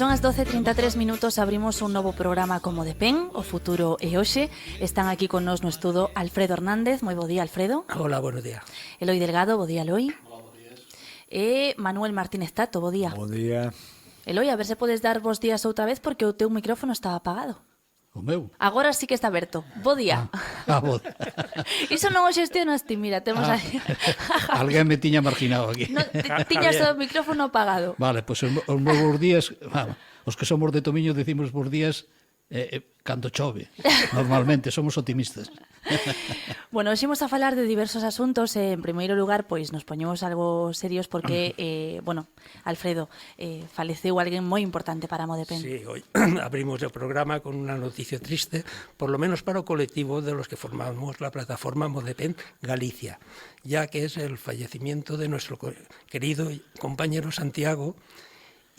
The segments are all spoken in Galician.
Pois son as 12:33 minutos, abrimos un novo programa como de PEN, o futuro e hoxe. Están aquí con nós no estudo Alfredo Hernández. Moi bo día, Alfredo. Hola, buenos días. Eloi Delgado, bo día, Eloi. Hola, bo días. E Manuel Martínez Tato, bo día. Bo día. Eloi, a ver se podes dar vos días outra vez porque o teu micrófono estaba apagado. O meu? Agora sí que está aberto. Bo día. Bo. Iso non o xestionas ti, mira, temos aí. Alguén me tiña marginado aquí. No, tiñas o micrófono apagado. Vale, pois os meus días, vamos, os que somos de Tomiño decimos bos días cando chove. Normalmente somos optimistas. Bueno, hoxe imos a falar de diversos asuntos. En primeiro lugar, pois nos poñemos algo serios porque, Alfredo, faleceu alguén moi importante para Modepen. Sí, hoy abrimos el programa con una noticia triste, por lo menos para o colectivo de los que formamos la plataforma Modepen Galicia, ya que es el fallecimiento de nuestro querido compañero Santiago.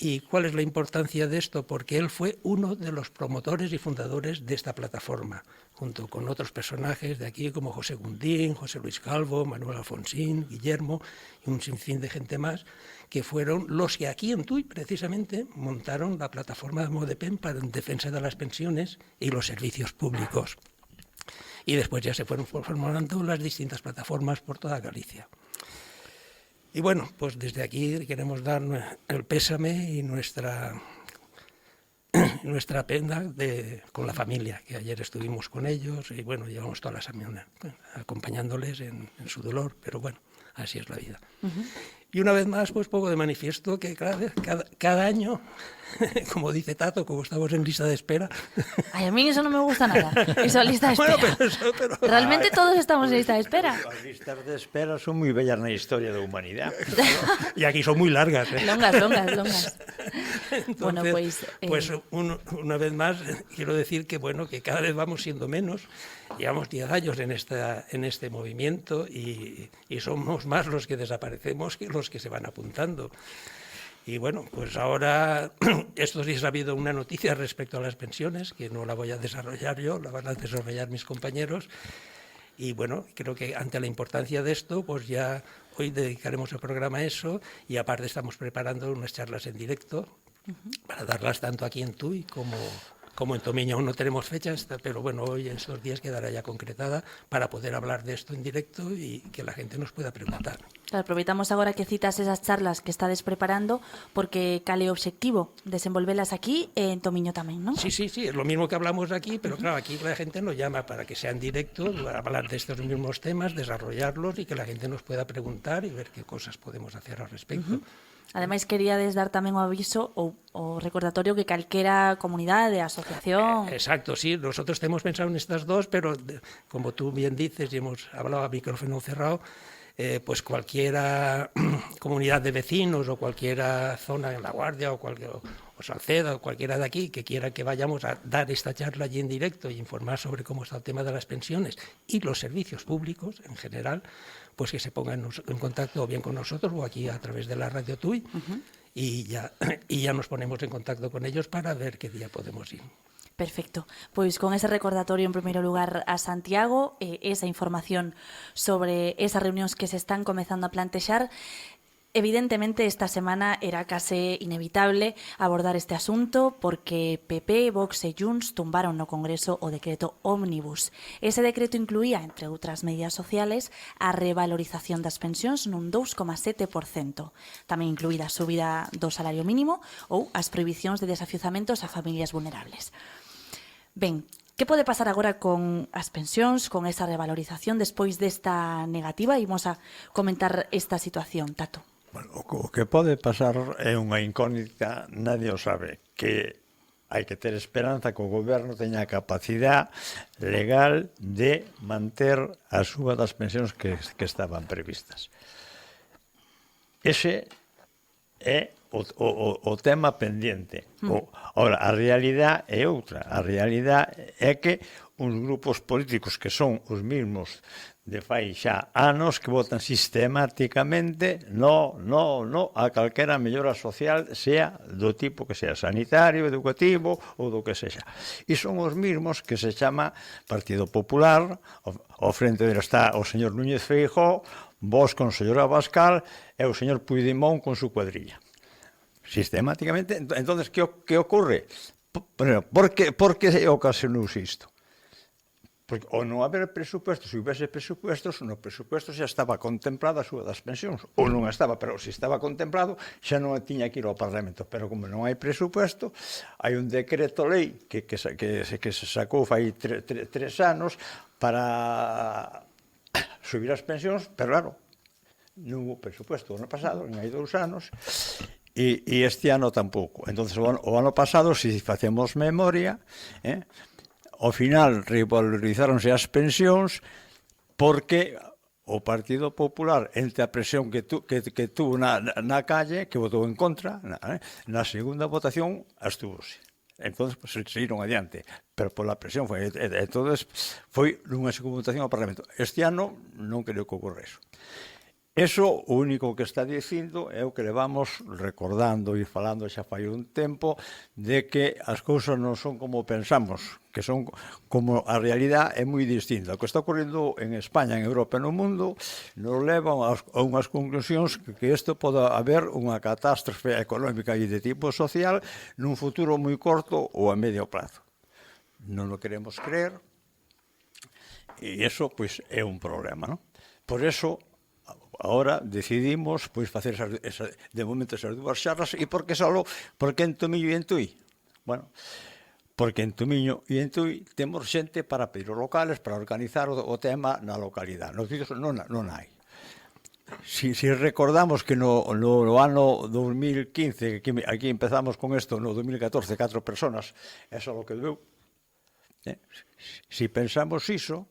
¿Y cuál es la importancia de esto? Porque él fue uno de los promotores y fundadores de esta plataforma, junto con otros personajes de aquí como José Gundín, José Luis Calvo, Manuel Alfonsín, Guillermo y un sinfín de gente más, que fueron los que aquí en Tui precisamente montaron la plataforma de Modepen para en defensa de las pensiones y los servicios públicos. Y después ya se fueron formando las distintas plataformas por toda Galicia. Y bueno, pues desde aquí queremos dar el pésame y nuestra pena con la familia, que ayer estuvimos con ellos y bueno, llevamos toda la semana acompañándoles en su dolor, pero bueno, así es la vida. Uh-huh. Y una vez más, pues pongo de manifiesto que cada año, como dice Tato, como estamos en lista de espera... Ay, a mí eso no me gusta nada, eso lista de espera. Bueno, pero... Realmente todos estamos en lista de espera. As listas de espera son moi bellas na historia da humanidade. Y aquí son muy largas. Longas. Entonces, bueno, pues una vez más, quiero decir que bueno, que cada vez vamos siendo menos. Llevamos 10 años en este movimiento y somos más los que desaparecemos que los que se van apuntando. Y bueno, pues ahora, estos días ha habido una noticia respecto a las pensiones, que no la voy a desarrollar yo, la van a desarrollar mis compañeros. Y bueno, creo que ante la importancia de esto, pues ya hoy dedicaremos el programa a eso y aparte estamos preparando unas charlas en directo para darlas tanto aquí en Tui como en Tomiño. Aún no tenemos fechas, pero bueno, hoy en estos días quedará ya concretada para poder hablar de esto en directo y que la gente nos pueda preguntar. Claro, aproveitamos agora que citas esas charlas que estades preparando, porque cal é o obxectivo? Desenvolvelas aquí e en Tomiño tamén, non? Sí, es lo mismo que hablamos aquí, pero claro, aquí la gente nos llama para que sea en directo, hablar de estos mismos temas, desarrollarlos y que la gente nos pueda preguntar y ver qué cosas podemos hacer al respecto. Ademais, queríades dar tamén o aviso ou o recordatorio que calquera comunidade, asociación... Exacto, sí, nosotros hemos pensado en estas dos, pero como tú bien dices y hemos hablado a micrófono cerrado, pues cualquiera comunidad de vecinos o cualquiera zona en La Guardia o Salceda o cualquiera de aquí que quiera que vayamos a dar esta charla allí en directo y informar sobre cómo está el tema de las pensiones y los servicios públicos en general, pues que se pongan en contacto o bien con nosotros o aquí a través de la Radio Tui y ya nos ponemos en contacto con ellos para ver qué día podemos ir. Perfecto. Pois con ese recordatorio en primeiro lugar a Santiago, esa información sobre esas reunións que se están comezando a plantexar. Evidentemente, esta semana era case inevitable abordar este asunto porque PP, Vox e Junts tumbaron no Congreso o decreto Ómnibus. Ese decreto incluía, entre outras medidas sociales, a revalorización das pensións nun 2,7%. Tamén incluída a subida do salario mínimo ou as prohibicións de desafiuzamentos a familias vulnerables. Ben, que pode pasar agora con as pensións, con esa revalorización despois desta negativa? Imos a comentar esta situación, Tato. Bueno, o que pode pasar é unha incógnita, nadie o sabe, que hai que ter esperanza que o goberno teña a capacidade legal de manter a suba das pensións que estaban previstas. Ese é o tema pendiente. Ora, a realidade é outra. A realidade é que uns grupos políticos que son os mesmos de fai xa anos que votan sistemáticamente no a calquera mellora social, sea do tipo que sea, sanitario, educativo ou do que sexa. E son os mesmos que se chama Partido Popular, ao frente dele está o señor Núñez Feijóo, Vox con o señor Abascal e o señor Puigdemont con su cuadrilla. sistemáticamente. Entonces, que ocurre? Por que ocasionou isto? Porque ao non haber presupuestos, se houvese presupuestos, no presupuesto xa estaba contemplada a súa das pensións, ou non estaba, pero se estaba contemplado, xa non tiña que ir ao Parlamento. Pero como non hai presupuesto, hai un decreto lei que se sacou fai 3 anos para subir as pensións, pero claro, non houve presupuesto o ano pasado, non hai 2 anos, e este ano tampouco. Entón, o ano pasado, se facemos memoria, ao final revalorizáronse as pensións porque o Partido Popular, entre a presión que tuvo na calle, que votou en contra, na segunda votación abstúvose. Entón, pues, seguiron adiante, pero pola presión foi. Entón, foi nunha segunda votación ao Parlamento. Este ano non creo que ocorra eso. Eso, o único que está dicindo é o que levamos recordando e falando xa fai un tempo, de que as cousas non son como pensamos, que son como a realidade é moi distinta. O que está ocorrendo en España, en Europa e no mundo nos leva a unhas conclusións que isto pode haber unha catástrofe económica e de tipo social nun futuro moi corto ou a medio prazo. Non o queremos creer e iso pois, é un problema, non? Por eso, agora decidimos pois facer de momento esas 2 charlas. E por que solo? Porque en Tomiño e en Tui. Bueno, porque en Tomiño e en Tui temos xente para pedir os locales, para organizar o tema na localidade. Nos vídeos non hai. Si recordamos que no ano 2015, aquí empezamos con isto, no 2014, 4 personas, eso é o que deu. Si pensamos iso,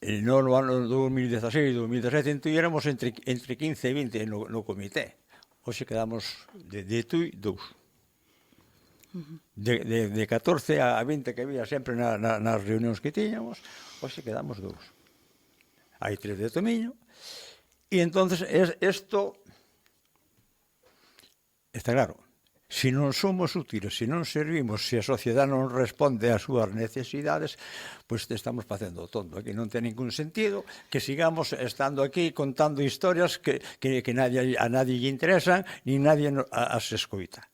no ano 2016 e 2017 en Tui éramos entre 15 e 20 no comité. Hoxe quedamos de Tui 2. De 14 a 20 que había sempre nas reunións que tiñamos, hoxe quedamos 2. Hai 3 de Tomiño. E entonces isto está claro. Se non somos útiles, se non servimos, se a sociedade non responde ás súas necesidades, pois estamos facendo o tonto. Aquí non ten ningún sentido que sigamos estando aquí contando historias que a nadie lle interesan, ni nadie as escoita.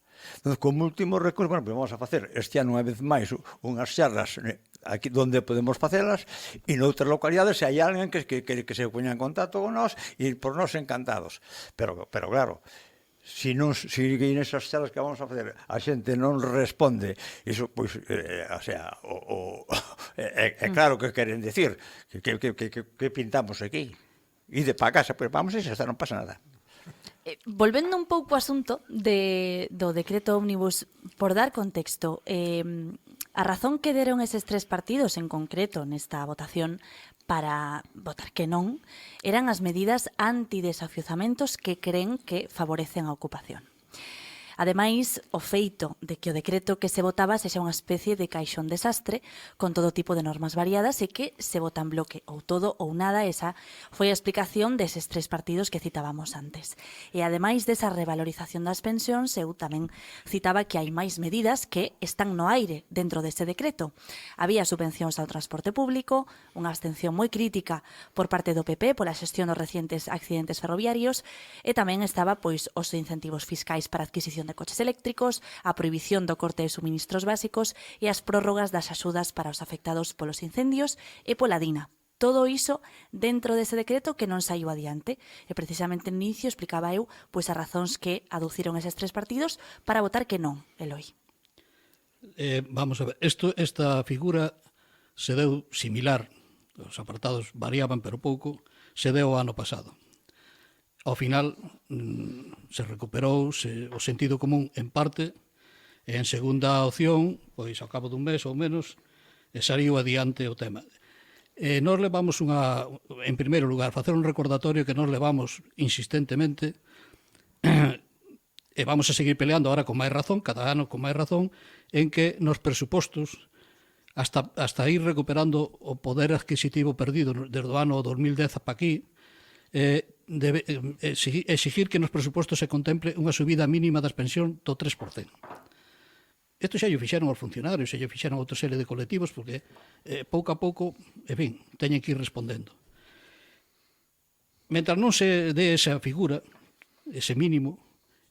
Entón, como último recurso, bueno, vamos a facer este ano unha vez máis unhas charlas aquí onde podemos facelas, e noutras localidades se hai alguén que se poña en contacto con nós, e por nós encantados. Pero claro, se nesas charlas que vamos a facer a xente non responde, iso, pois, é claro que queren decir que pintamos aquí. Ide para casa, pois vamos e xa está, non pasa nada. Volvendo un pouco ao asunto do decreto ómnibus, por dar contexto, a razón que deron eses 3 partidos en concreto nesta votación para votar que non eran as medidas antidesafiuzamentos que creen que favorecen a ocupación. Ademais, o feito de que o decreto que se votaba sexa unha especie de caixón desastre con todo tipo de normas variadas e que se vota en bloque ou todo ou nada, esa foi a explicación deses 3 partidos que citábamos antes. E ademais desa revalorización das pensións, eu tamén citaba que hai máis medidas que están no aire dentro dese decreto. Había subvencións ao transporte público, unha abstención moi crítica por parte do PP pola xestión dos recientes accidentes ferroviarios e tamén estaba pois os incentivos fiscais para adquisición de coches eléctricos, a prohibición do corte de suministros básicos e as prórrogas das axudas para os afectados polos incendios e pola DINA. Todo iso dentro dese decreto que non saiu adiante. E precisamente no inicio explicaba eu pois as razóns que aduciron eses 3 partidos para votar que non, Eloi. Vamos a ver, esta figura se deu similar, os apartados variaban pero pouco, se deu o ano pasado. Ao final se recuperou o sentido común en parte e en segunda opción, pois ao cabo dun mes ou menos, saiu adiante o tema. Nós levamos en primeiro lugar, facer un recordatorio que nós levamos insistentemente e vamos a seguir peleando ahora con máis razón, cada ano con máis razón, en que nos presupostos hasta ir recuperando o poder adquisitivo perdido desde o ano 2010 para aquí, debe exigir que nos presupostos se contemple unha subida mínima das pensións do 3%. Isto xa lle fixeron aos funcionarios, xa lle fixeron a outra serie de colectivos, porque pouco a pouco, en fin, teñen que ir respondendo. Mentre non se dé esa figura, ese mínimo,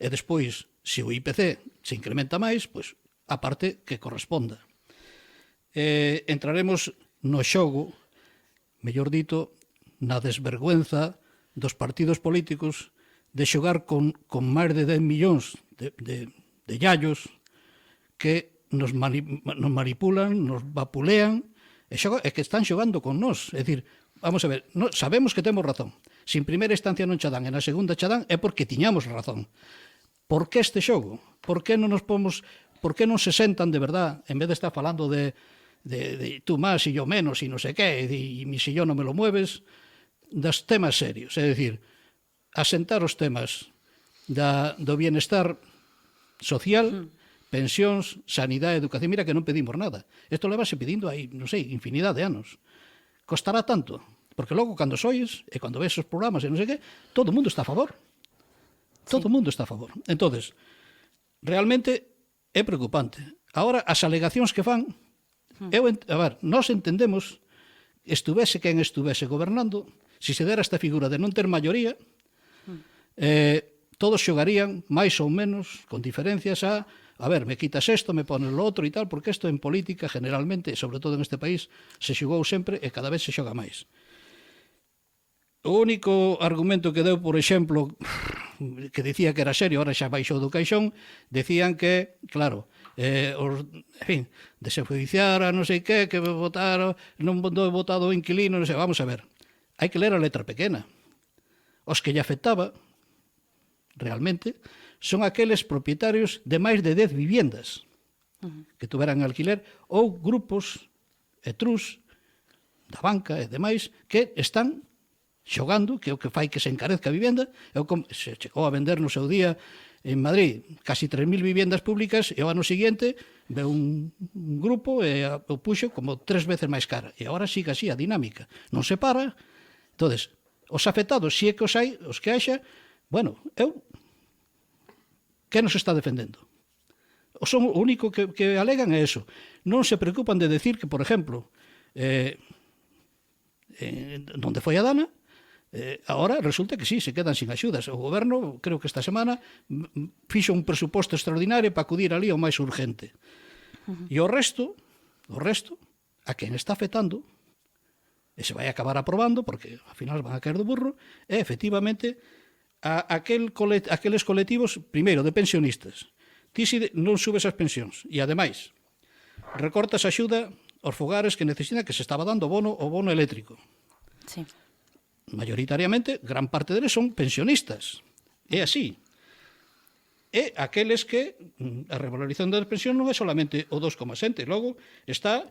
e despois se o IPC se incrementa máis, pois a parte que corresponda. Entraremos no xogo, mellor dito, na desvergüenza dos partidos políticos de xogar con máis de 10 millóns de llallos que nos manipulan, nos vapulean e que están xogando con nós. É dicir, vamos a ver, sabemos que temos razón. Se en primeira instancia non cha dan e na segunda cha dan é porque tiñamos razón. Por que este xogo? Por que non se sentan de verdad, en vez de estar falando de tú más e yo menos e non sei qué, e si yo non me lo mueves, dos temas serios, é dicir, asentar os temas do bienestar social, pensións, sanidade, educación. Mira que non pedimos nada. Isto levase pedindo aí, non sei, infinidade de anos. Costará tanto, porque logo cando sois e cando ves os programas e non sei que, todo o mundo está a favor. Todo o mundo está a favor. Entonces, realmente é preocupante. Ahora, as alegacións que fan, nós entendemos, estuvese quen estuvese gobernando, se se dera esta figura de non ter maioría, todos xogarían máis ou menos con diferencias a ver, me quitas isto, me pones lo outro e tal, porque isto en política generalmente, sobre todo en este país, se xogou sempre e cada vez se xoga máis. O único argumento que deu, por exemplo, que dicía que era serio, ahora xa baixou do caixón, decían que, claro, en fin, desjudiciara non sei que votaron, non do votado o inquilino, non sei, vamos a ver, hai que ler a letra pequena. Os que lle afectaba, realmente, son aqueles propietarios de máis de 10 viviendas que tuveran alquiler ou grupos e trus da banca e demais que están xogando, que é o que fai que se encarezca a vivenda. Se chegou a vender no seu día en Madrid casi 3.000 viviendas públicas e o ano seguinte ve un grupo e o puxo como 3 veces máis cara. E agora sigue así a dinámica. Non se para. Entonces, os afectados, si é que os que haxa, bueno, que nos está defendendo? O único que alegan é eso. Non se preocupan de decir que, por exemplo, donde foi a Dana, agora resulta que sí, se quedan sin axudas. O goberno, creo que esta semana, fixo un presuposto extraordinario para acudir ali ao máis urgente. E o resto, a quen está afectando, e se vai acabar aprobando, porque ao final van a caer do burro, é efectivamente aqueles colectivos, primeiro, de pensionistas. Ti si non subes as pensións e, ademais, recortas a axuda aos fogares que necesitan, que se estaba dando o bono eléctrico. Sí. Mayoritariamente, gran parte deles son pensionistas. É así. E aqueles que a revalorización das pensións non é solamente o 2,7, logo está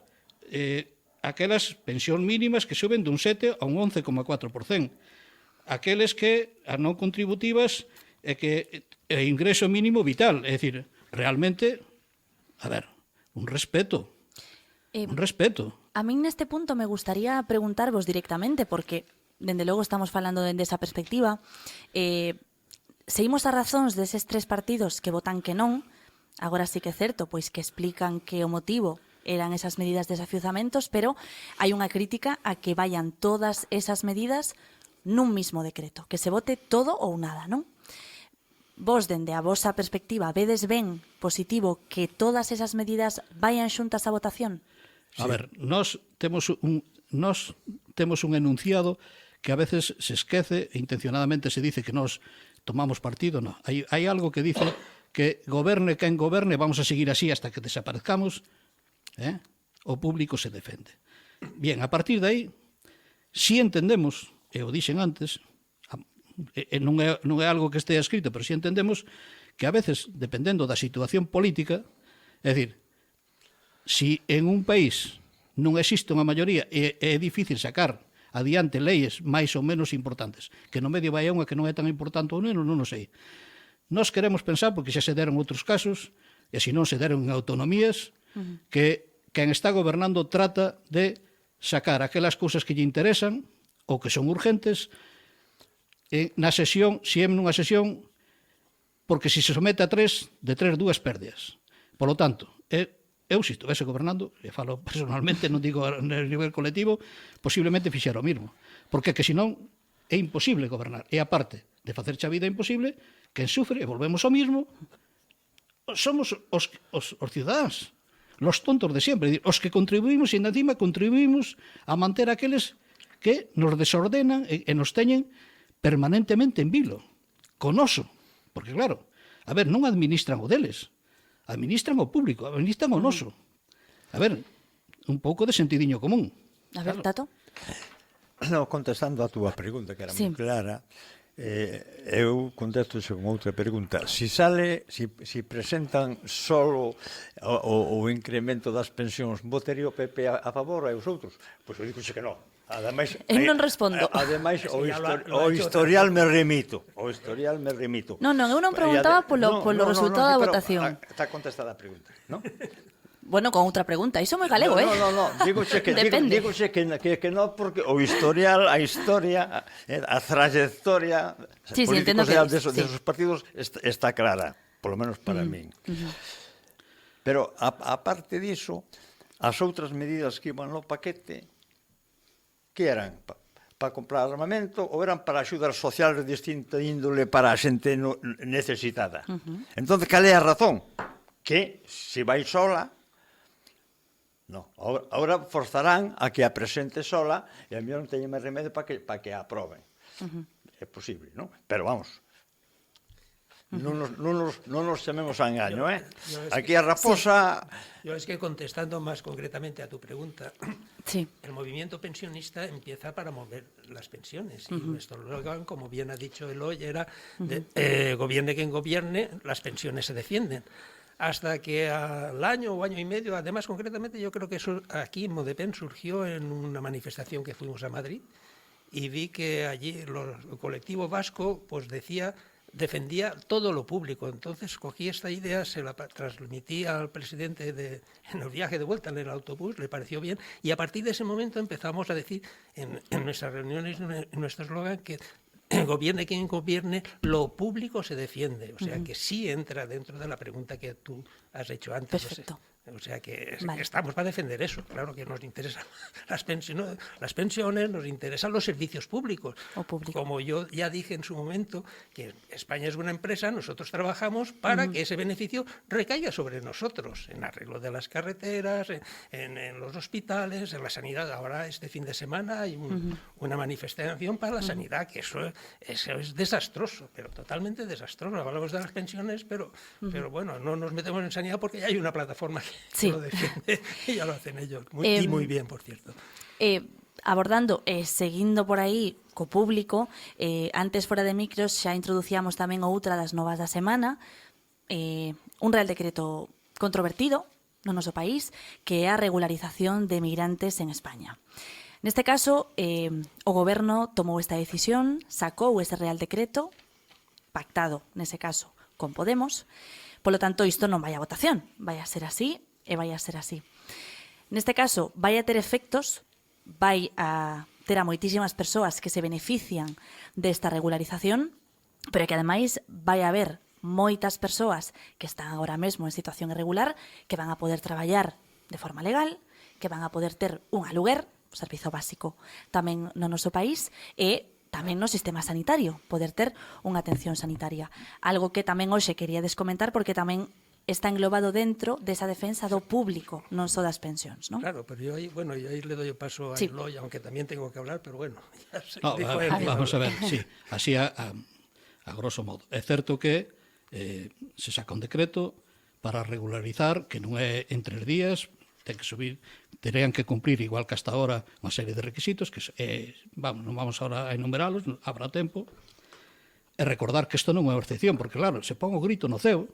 aquelas pensións mínimas que suben dun 7 a un 11,4%. Aqueles que as non contributivas é que é ingreso mínimo vital, é dicir, realmente, a ver, un respeto. Un respeto. A min neste punto me gustaría preguntarvos directamente, porque dende logo estamos falando dende esa perspectiva, seguimos as razóns deses 3 partidos que votan que non, agora sí que é certo, pois que explican que o motivo eran esas medidas de desafiuzamentos, pero hai unha crítica a que vayan todas esas medidas nun mismo decreto, que se vote todo ou nada, non? Vos, dende a vosa perspectiva, vedes ben positivo que todas esas medidas vayan xuntas á votación? A ver, nós temos un enunciado que a veces se esquece e intencionadamente se dice que nós tomamos partido. No, hai algo que dice que goberne quen goberne, vamos a seguir así hasta que desaparezcamos, o público se defende. Bien, a partir de aí, si entendemos, e o dixen antes, non é algo que estea escrito, pero si entendemos que a veces, dependendo da situación política, é dicir, si en un país non existe unha maioría e é difícil sacar adiante leyes máis ou menos importantes, que no medio vai unha que non é tan importante ou non o sei. Nós queremos pensar, porque xa se deron outros casos, e se non se deron en autonomías, que quen está gobernando trata de sacar aquelas cousas que lle interesan ou que son urgentes na sesión, se é nunha sesión, porque se somete a 3, de 3, 2 pérdidas. Por lo tanto, eu se estivese gobernando, e falo personalmente, non digo a nivel colectivo, posiblemente fixera o mismo. Porque que senón é imposible gobernar. E aparte de facerche a vida imposible, quen sufre, e volvemos ao mismo, somos os cidadáns, los tontos de sempre, os que contribuímos e encima contribuímos a manter aqueles que nos desordenan e nos teñen permanentemente en vilo, con oso, porque claro, a ver, non administran o deles, administran o público, administran o noso. A ver, un pouco de sentidiño común. A ver, Tato. No, contestando a túa pregunta, que era Sí. moi clara, eu contesto con outra pregunta. Si presentan solo o incremento das pensións, votaría o PP a favor e os outros? Pois eu digo que non. Ademais, Eu non respondo. Ademais, Eso ya lo ha o hecho historial me remito. O historial me remito. Non, eu non preguntaba polo resultado da votación. Está contestada a pregunta, non? Bueno, con outra pregunta. Iso é moi galego, No. Dígoche que Depende. que non, porque o historial, a historia, a trayectoria Sí, entiendo que de sí. esos partidos está clara, polo menos para min. Pero, aparte diso, as outras medidas que iban no paquete, que eran? Para comprar armamento ou eran para axudas sociales de distinta índole para a xente necesitada? Entón, cal é a razón? Que, se vai sola, no, ahora forzarán a que a presente sola e a mellor non teñen máis remedio para que a aproben. É posible, non? Pero vamos, non nos chamemos a engaño, eh? Aquí a raposa... Yo es que contestando más concretamente a tu pregunta, Sí. el movimiento pensionista empieza para mover las pensiones y nuestro eslogan, como bien ha dicho Eloy, era gobierne quien gobierne, las pensiones se defienden. Hasta que al año o año y medio, además concretamente yo creo que eso aquí en Modepen surgió en una manifestación que fuimos a Madrid y vi que allí el colectivo vasco pues defendía todo lo público. Entonces cogí esta idea, se la transmití al presidente en el viaje de vuelta en el autobús, le pareció bien, y a partir de ese momento empezamos a decir en nuestras reuniones, en nuestro eslogan, que gobierne quien gobierne, lo público se defiende. O sea que sí entra dentro de la pregunta que tú has hecho antes. Perfecto. O sea que Vale. estamos para defender eso. Claro que nos interesan las pensiones, nos interesan los servicios públicos. O público. Como yo ya dije en su momento, que España es una empresa, nosotros trabajamos para que ese beneficio recaiga sobre nosotros, en arreglo de las carreteras, en los hospitales, en la sanidad. Ahora, este fin de semana, hay una manifestación para la sanidad, que eso es desastroso, pero totalmente desastroso. Hablamos de las pensiones, pero bueno, no nos metemos en sanidad porque ya hay una plataforma que Sí. lo defiende y ya lo hacen ellos. Y muy bien, por cierto. Abordando, seguindo por aí co público, antes fora de micros xa introducíamos tamén outra das novas da semana, un real decreto controvertido no noso país, que é a regularización de migrantes en España. Neste caso, o goberno tomou esta decisión, sacou ese real decreto, pactado, nese caso, con Podemos. Polo tanto, isto non vai a votación, vai a ser así e vai a ser así. Neste caso, vai a ter efectos, vai a ter a moitísimas persoas que se benefician desta regularización, pero que ademais vai a haber moitas persoas que están agora mesmo en situación irregular que van a poder traballar de forma legal, que van a poder ter un aluguer, o servizo básico tamén no noso país, e tamén no sistema sanitario, poder ter unha atención sanitaria. Algo que tamén hoxe quería descomentar porque tamén está englobado dentro desa defensa do público, non só das pensións, non? Claro, pero yo ahí le doy el paso a Sí. Eloy, aunque también tengo que hablar, pero bueno. Ya se No, dijo él. vamos a ver, sí, así a grosso modo. É certo que se saca un decreto para regularizar, que non é en 3 días, ten que subir, terían que cumplir, igual que hasta ahora, unha serie de requisitos, que non vamos ahora a enumeralos, habrá tempo, e recordar que isto non é unha excepción, porque claro, se pon o grito no ceo,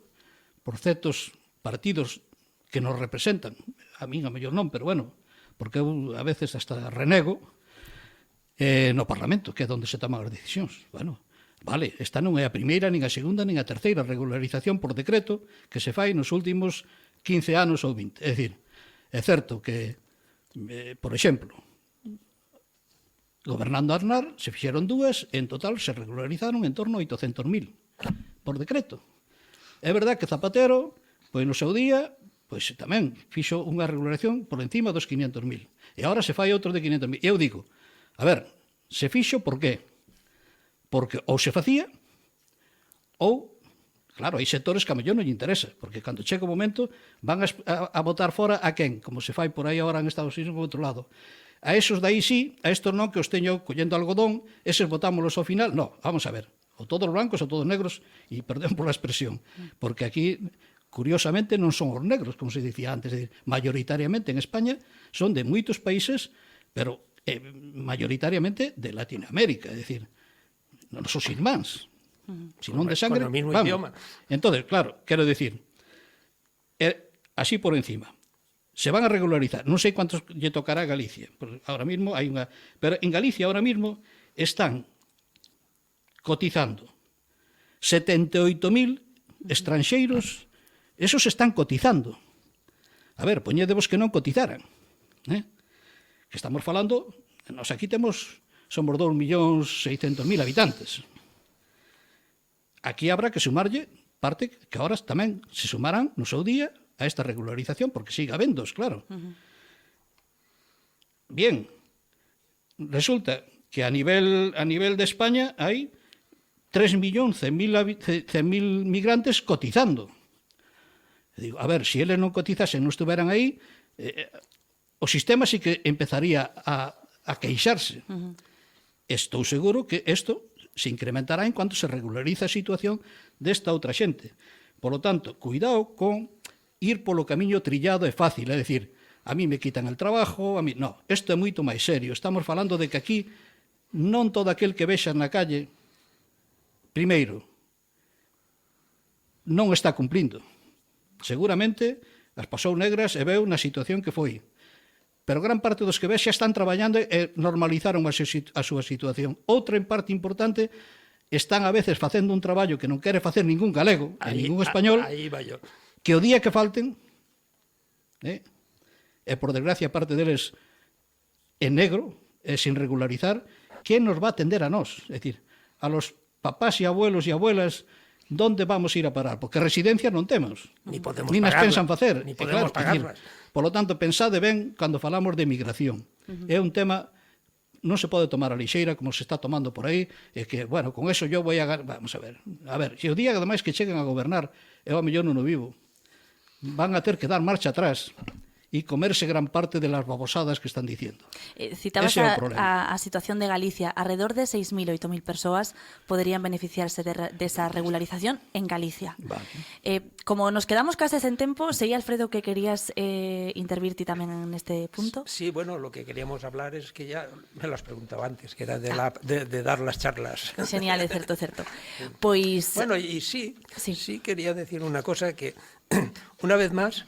por certos partidos que nos representan, a min a mellor non, pero bueno, porque eu a veces hasta renego, no Parlamento, que é onde se toman as decisións. Bueno, vale, esta non é a primeira, nin a segunda, nin a terceira regularización por decreto que se fai nos últimos 15 anos ou 20. É dicir, é certo que, por exemplo, gobernando Aznar, se fixeron 2 e en total se regularizaron en torno a 800.000 por decreto. É verdad que Zapatero, pois no seu día, pois tamén fixo unha regularización por encima dos 500.000. E agora se fai outro de 500.000. E eu digo, a ver, se fixo por qué? Porque ou se facía ou Claro, hai sectores que a mellor non lle interesa, porque cando chega o momento van a botar fora a quen, como se fai por aí agora en Estados Unidos por outro lado. A esos daí sí, a estos non, que os teño collendo algodón, eses botámolos ao final. No, vamos a ver, ou todos blancos ou todos negros, e perdón por la expresión, porque aquí, curiosamente, non son os negros, como se dicía antes, mayoritariamente en España son de moitos países, pero mayoritariamente de Latinoamérica, é dicir, non son irmáns, senón de sangre, con o mismo vamos. idioma. Entonces, claro, quero decir, así por encima, se van a regularizar, non sei cuántos lle tocará a Galicia, porque ahora mismo hai unha, pero en Galicia ahora mismo están cotizando 78.000 estranxeiros, esos están cotizando. A ver, poñedevos que non cotizaran, que estamos falando, nos aquí somos 2.600.000 habitantes. Aquí habrá que sumarlle parte que ahora tamén se sumarán no seu día a esta regularización, porque sigue habendos, claro. Bien, resulta que a nivel de España hai 3.100.000 migrantes cotizando. Digo, a ver, se eles non cotizasen, non estuveran aí, o sistema sí que empezaría a queixarse. Estou seguro que isto se incrementará en cuanto se regulariza a situación desta outra xente. Por lo tanto, cuidado con ir polo camiño trillado e fácil, é dicir, a mí me quitan el trabajo, a mí... No, isto é moito máis serio. Estamos falando de que aquí non todo aquel que vexas na calle, primeiro, non está cumplindo. Seguramente as pasou negras e veu na situación que foi. Pero gran parte dos que ves xa están traballando e normalizaron a súa situación. Outra en parte importante, están a veces facendo un traballo que non quere facer ningún galego, ningún español, que o día que falten, e por desgracia parte deles en negro, sin regularizar, quen nos va a atender a nós? É dicir, a los papás e abuelos e abuelas, donde vamos a ir a parar? Porque residencias non temos, ni podemos ni nas pagarlas, pensan facer. ni podemos pagarlas. Por lo tanto, pensade ben cando falamos de migración. É un tema, non se pode tomar a lixeira como se está tomando por aí, e que, bueno, con eso yo voy a... Vamos a ver, se o día ademais que cheguen a gobernar, eu a mellor non o vivo, van a ter que dar marcha atrás e comerse gran parte de las babosadas que están diciendo. Citabas a situación de Galicia. Alrededor de 6.000 ou 8.000 persoas poderían beneficiarse desa regularización en Galicia. Vale. Como nos quedamos case sen tempo, sei, Alfredo, que querías intervir ti tamén neste punto. Sí, bueno, lo que queríamos hablar es que ya me lo has preguntado antes, que era de dar las charlas. Genial, é certo, certo. Pois... Bueno, y sí quería decir una cosa, que una vez más,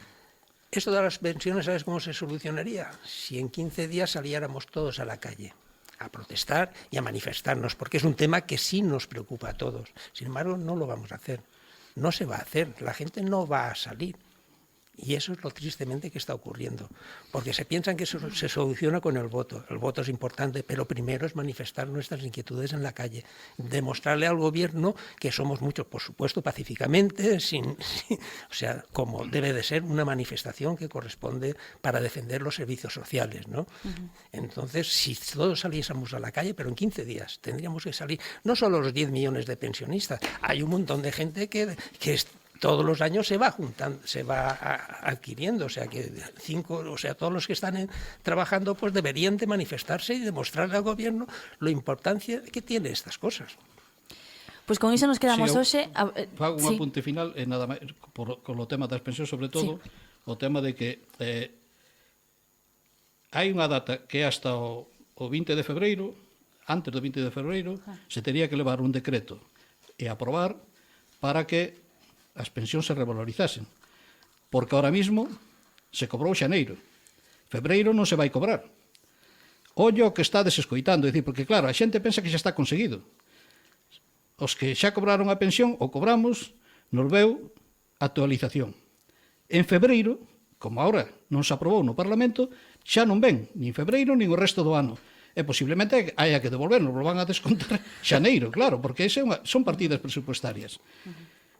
esto de las pensiones, ¿sabes cómo se solucionaría? Si en 15 días saliéramos todos a la calle a protestar y a manifestarnos, porque es un tema que sí nos preocupa a todos. Sin embargo, no lo vamos a hacer. No se va a hacer. La gente no va a salir. Y eso es lo tristemente que está ocurriendo, porque se piensan que eso se soluciona con el voto. El voto es importante, pero primero es manifestar nuestras inquietudes en la calle, demostrarle al gobierno que somos muchos, por supuesto, pacíficamente, o sea, como debe de ser una manifestación que corresponde para defender los servicios sociales, ¿no? Entonces, si todos saliésemos a la calle, pero en 15 días tendríamos que salir, no solo los 10 millones de pensionistas, hay un montón de gente que todos los años se va juntando, se va adquiriendo, o sea que todos los que están trabajando pues deberían de manifestarse y demostrarle al gobierno la importancia que tiene estas cosas. Pois con iso nos quedamos hoxe. Fago un apunte final, nada máis, con o tema das pensións, sobre todo, o tema de que hai unha data que é hasta o 20 de febreiro, antes do 20 de febreiro, se tería que levar un decreto e aprobar para que as pensións se revalorizasen. Porque ahora mismo se cobrou xaneiro. Febreiro non se vai cobrar. Ollo que está desescoitando, dicir, porque claro, a xente pensa que xa está conseguido. Os que xa cobraron a pensión, ou cobramos, nos veu actualización. En febreiro, como agora non se aprobou no Parlamento, xa non ven, nin febreiro, nin o resto do ano. E posiblemente haya que devolvernos, lo van a descontar xaneiro, claro, porque son partidas presupuestarias.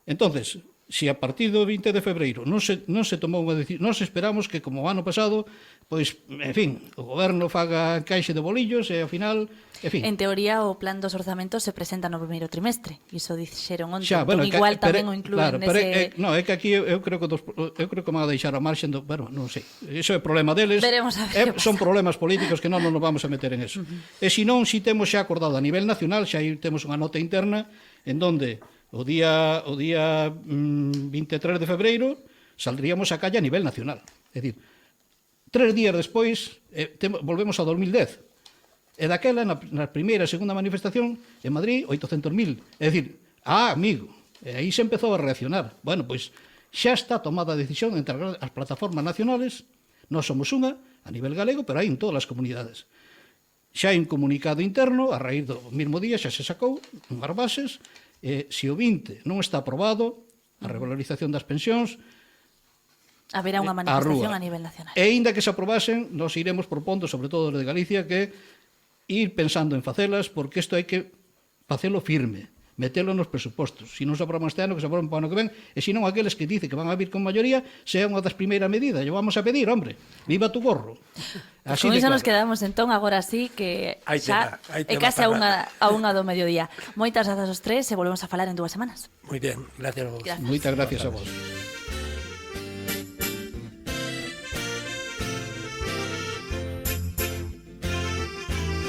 Entonces, se a partir do 20 de febreiro non se tomou unha decisión, nós esperamos que, como o ano pasado, pois, en fin, o goberno faga caixe de bolillos e, ao final, en fin. En teoría, o plan dos orzamentos se presenta no primeiro trimestre. Iso dixeron onte. Xa, bueno, Entón, igual tamén o incluen claro, pero nese... é que aquí eu creo que van a deixar a marxen do, bueno, non sei. Iso é problema deles. Veremos a ver que Son pasa. problemas políticos que non nos vamos a meter en eso. E se non, si temos xa acordado a nivel nacional, xa aí temos unha nota interna en donde o día 23 de febreiro saldríamos a calle a nivel nacional. É dicir, 3 días despois volvemos a 2010. E daquela, na primeira e segunda manifestación, en Madrid, 800.000. É dicir, amigo, e aí se empezou a reaccionar. Bueno, pois xa está tomada a decisión entre as plataformas nacionales, nós somos unha, a nivel galego, pero hai en todas as comunidades. Xa hai un comunicado interno, a raíz do mismo día xa se sacou unhas bases, se o 20 non está aprobado, a revalorización das pensións, haberá unha manifestación a nivel nacional. E aínda que se aprobasen, nos iremos propondo, sobre todo de Galicia, que ir pensando en facelas, porque isto hai que facelo firme, metelo nos presupostos. Se non se aproban este ano, que se aproban para o ano que ven, e se non aqueles que dicen que van a vir con maioría, sea unha das primeiras medidas. Lle vamos a pedir, hombre, viva tu gorro. Así con iso nos quedamos entón, agora sí, que xa é case a unha do mediodía. Moitas grazas aos tres e volvemos a falar en 2 semanas. Moi ben, gracias a vos. Moitas gracias a vos.